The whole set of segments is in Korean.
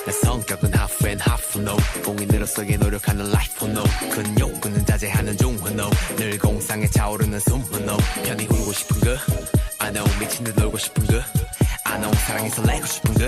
내 성격은 half and half no 공인으로서의 노력하는 life no 큰 욕구는 자제하는 중후 no 늘 공상에 차오르는 숨후 no 편히 울고 싶은 그 I know 미친 듯 놀고 싶은 그 I know 사랑해서 내고 싶은 그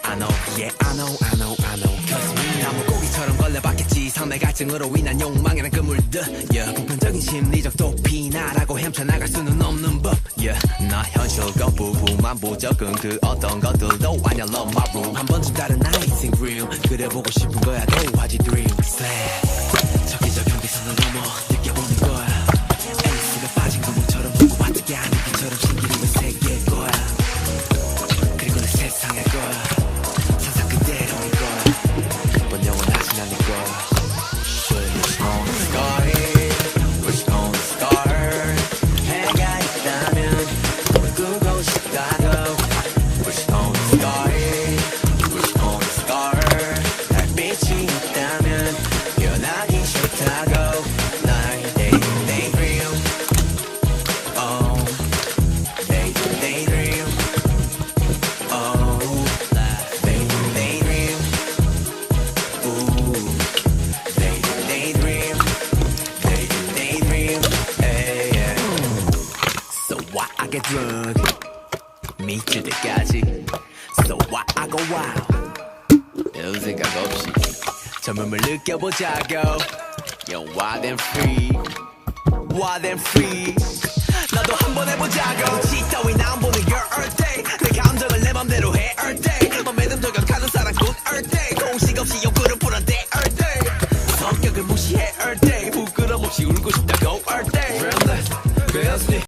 I know yeah I know I know I know Cause me 다 물고기처럼 걸려봤겠지 상대 갈증으로 인한 욕망이란 그물들 yeah 보편적인 심리적 도피나라고 헤쳐나갈 수는 없는 법 yeah 나 현실 거부부만 부적은 그 어떤 것들도 아냐 love my room 한 번쯤 다른 나이팅 dream 그려보고 싶은 거야 도화지 dream sad 저기저 경계선을 넘어 느껴보는 거야 에이스가 빠진 구멍처럼 보고 바트게 하는 것처럼 신기루 왜 새길 거야 그리고 내 세상일 거야 상상 그대로일 거야 넌 영원하진 않을 거야 We're gonna start it We're gonna start 해가 있다면 꾸고 싶다고 We're gonna start it We're gonna start 달빛이 있다면 변하기 싫다고 날 daydream Oh daydream Oh daydream Ooh daydream Hey yeah So why I get drunk 미칠 때까지 So why I go wild 별 생각 없이 젊음을 느껴보자고 Yo wild and free Wild and free 나도 한